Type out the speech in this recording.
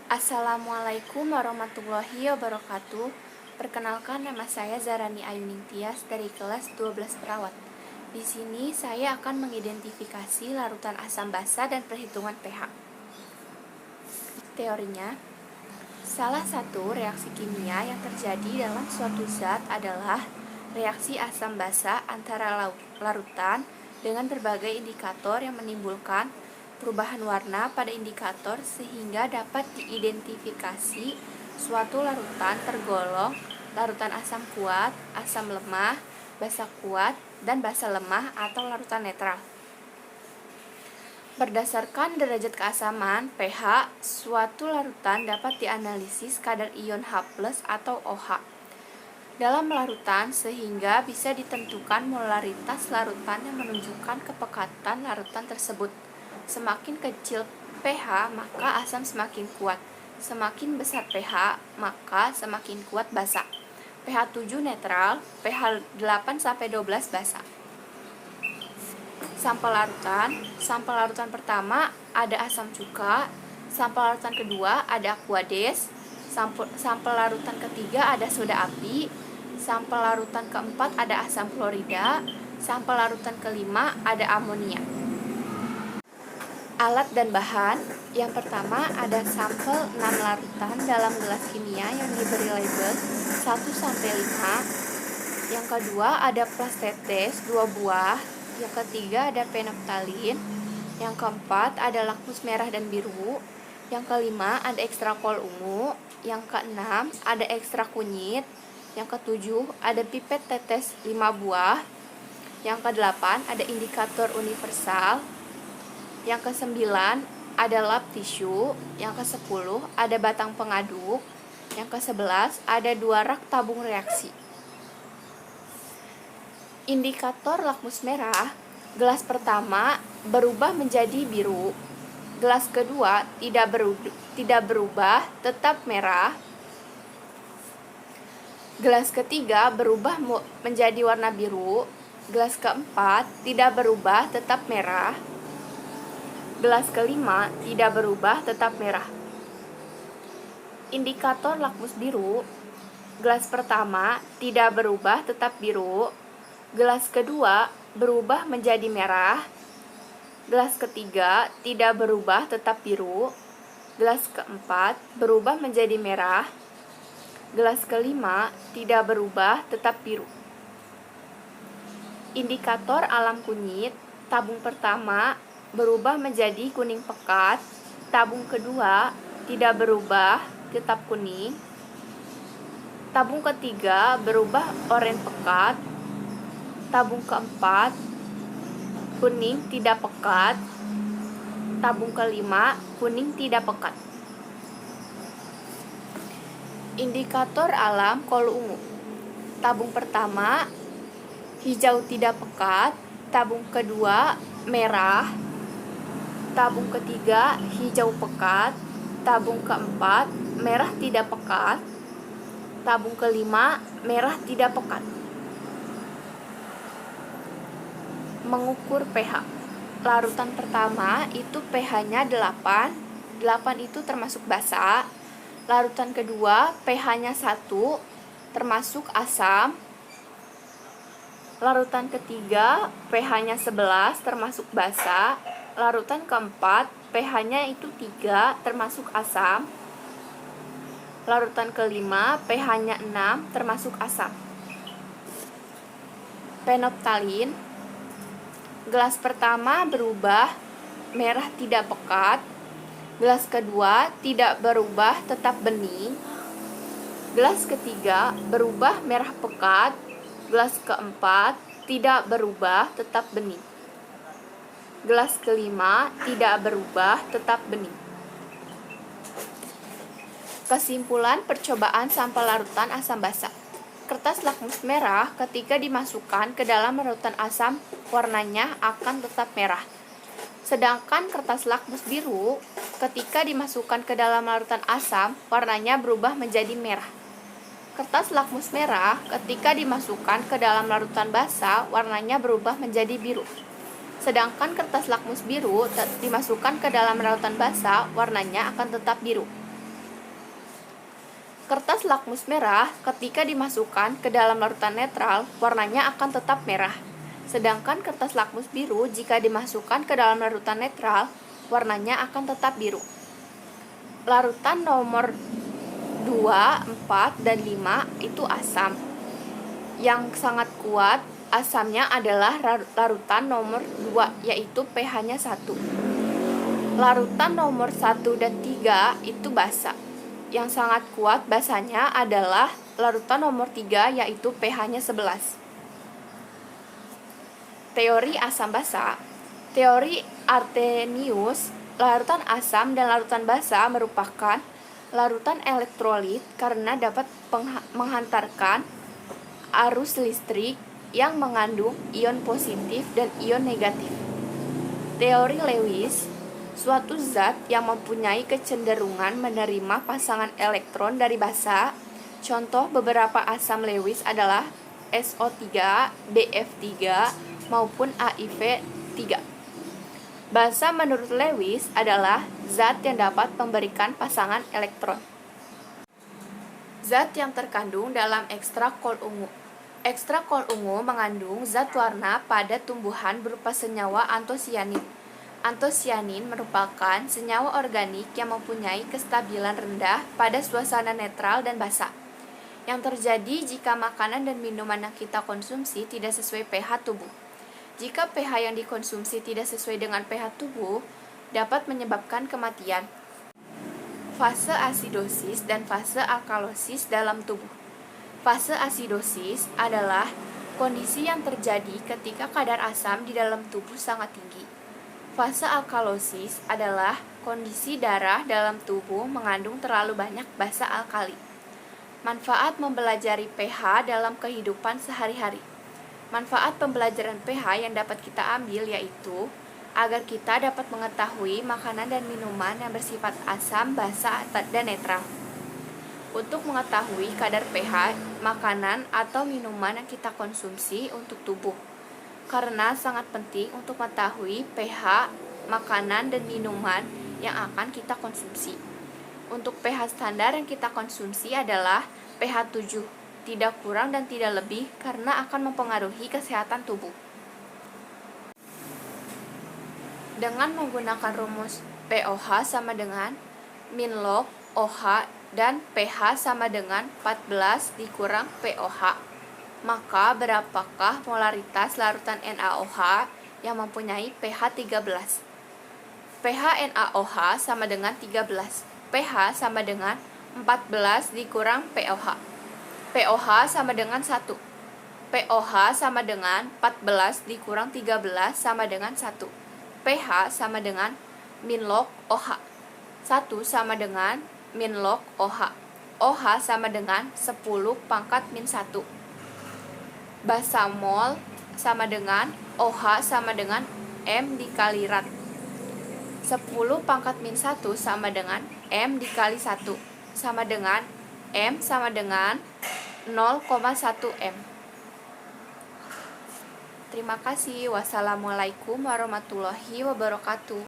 Assalamualaikum warahmatullahi wabarakatuh. Perkenalkan, nama saya Zarani Ayuning Tias dari kelas 12 perawat. Di sini saya akan mengidentifikasi larutan asam basa dan perhitungan pH. Teorinya, salah satu reaksi kimia yang terjadi dalam suatu zat adalah reaksi asam basa antara larutan dengan berbagai indikator yang menimbulkan perubahan warna pada indikator sehingga dapat diidentifikasi suatu larutan tergolong larutan asam kuat, asam lemah, basa kuat, dan basa lemah atau larutan netral. Berdasarkan derajat keasaman pH, suatu larutan dapat dianalisis kadar ion H+ atau OH dalam larutan sehingga bisa ditentukan molaritas larutan yang menunjukkan kepekatan larutan tersebut. Semakin kecil pH, maka asam semakin kuat. Semakin besar pH, maka semakin kuat basa. pH 7 netral, pH 8-12 basa. Sampel larutan pertama ada asam cuka, sampel larutan kedua ada aquades, sampel larutan ketiga ada soda api, sampel larutan keempat ada asam klorida, sampel larutan kelima ada amonia. Alat dan bahan. Yang pertama ada sampel 6 larutan dalam gelas kimia yang diberi label 1-5. Yang kedua ada plastetes 2 buah. Yang ketiga ada penoptalin. Yang keempat ada lakmus merah dan biru. Yang kelima ada ekstrakol ungu. Yang keenam ada ekstrak kunyit. Yang ketujuh ada pipet tetes 5 buah. Yang kedelapan ada indikator universal. Yang ke-9 ada lab tisu. Yang ke-10 ada batang pengaduk. Yang ke-11 ada 2 rak tabung reaksi. Indikator lakmus merah, gelas pertama berubah menjadi biru. Gelas kedua tidak berubah, tetap merah. Gelas ketiga berubah menjadi warna biru. Gelas keempat tidak berubah, tetap merah. Gelas kelima tidak berubah, tetap merah. Indikator lakmus biru, gelas pertama tidak berubah, tetap biru. Gelas kedua berubah menjadi merah. Gelas ketiga tidak berubah, tetap biru. Gelas keempat berubah menjadi merah. Gelas kelima tidak berubah, tetap biru. Indikator alam kunyit, tabung pertama berubah menjadi kuning pekat, tabung kedua tidak berubah, tetap kuning, tabung ketiga berubah oranye pekat, tabung keempat kuning tidak pekat, tabung kelima kuning tidak pekat. Indikator alam kol ungu, tabung pertama hijau tidak pekat, tabung kedua merah, tabung ketiga hijau pekat, tabung keempat merah tidak pekat, tabung kelima merah tidak pekat. Mengukur pH. Larutan pertama itu pH-nya 8. 8 itu termasuk basa. Larutan kedua pH-nya 1 termasuk asam. Larutan ketiga pH-nya 11 termasuk basa. Larutan keempat pH-nya itu 3 termasuk asam. Larutan kelima pH-nya 6 termasuk asam. Penoptalin. Gelas pertama berubah merah tidak pekat. Gelas kedua tidak berubah, tetap bening. Gelas ketiga berubah merah pekat. Gelas keempat tidak berubah, tetap bening. Gelas kelima tidak berubah, tetap bening. Kesimpulan percobaan sampel larutan asam basa. Kertas lakmus merah ketika dimasukkan ke dalam larutan asam warnanya akan tetap merah. Sedangkan kertas lakmus biru ketika dimasukkan ke dalam larutan asam warnanya berubah menjadi merah. Kertas lakmus merah ketika dimasukkan ke dalam larutan basa warnanya berubah menjadi biru. Sedangkan kertas lakmus biru dimasukkan ke dalam larutan basa warnanya akan tetap biru. Kertas lakmus merah ketika dimasukkan ke dalam larutan netral, warnanya akan tetap merah. Sedangkan kertas lakmus biru jika dimasukkan ke dalam larutan netral, warnanya akan tetap biru. Larutan nomor 2, 4, dan 5 itu asam. Yang sangat kuat asamnya adalah larutan nomor 2, yaitu pH-nya 1. Larutan nomor 1 dan 3 itu basa. Yang sangat kuat basanya adalah larutan nomor 3, yaitu pH-nya 11. Teori asam basa. Teori Arrhenius, larutan asam dan larutan basa merupakan larutan elektrolit karena dapat menghantarkan arus listrik yang mengandung ion positif dan ion negatif. Teori Lewis, suatu zat yang mempunyai kecenderungan menerima pasangan elektron dari basa. Contoh beberapa asam Lewis adalah SO3, BF3, maupun AIV3. Basa menurut Lewis adalah zat yang dapat memberikan pasangan elektron. Zat yang terkandung dalam ekstrak kol ungu. Ekstrak kol ungu mengandung zat warna pada tumbuhan berupa senyawa antosianin. Antosianin merupakan senyawa organik yang mempunyai kestabilan rendah pada suasana netral dan basa. Yang terjadi jika makanan dan minuman yang kita konsumsi tidak sesuai pH tubuh. Jika pH yang dikonsumsi tidak sesuai dengan pH tubuh, dapat menyebabkan kematian. Fase asidosis dan fase alkalosis dalam tubuh. Fase asidosis adalah kondisi yang terjadi ketika kadar asam di dalam tubuh sangat tinggi. Fase alkalosis adalah kondisi darah dalam tubuh mengandung terlalu banyak basa alkali. Manfaat mempelajari pH dalam kehidupan sehari-hari. Manfaat pembelajaran pH yang dapat kita ambil yaitu agar kita dapat mengetahui makanan dan minuman yang bersifat asam, basa, dan netral. Untuk mengetahui kadar pH makanan atau minuman yang kita konsumsi untuk tubuh. Karena sangat penting untuk mengetahui pH makanan dan minuman yang akan kita konsumsi. Untuk pH standar yang kita konsumsi adalah pH 7, tidak kurang dan tidak lebih karena akan mempengaruhi kesehatan tubuh. Dengan menggunakan rumus POH sama dengan min log OH dan pH sama dengan 14 dikurang POH. Maka berapakah molaritas larutan NaOH yang mempunyai pH 13? pH NaOH sama dengan 13. pH sama dengan 14 dikurang POH. POH sama dengan 1. POH sama dengan 14 dikurang 13 sama dengan 1. pH sama dengan min log OH. 1 sama dengan min log OH. OH sama dengan 10 pangkat min 1. Basa mol sama dengan OH sama dengan M dikali rad. 10 pangkat min 1 sama dengan M dikali 1 sama dengan M sama dengan 0,1 M. Terima kasih. Wassalamualaikum warahmatullahi wabarakatuh.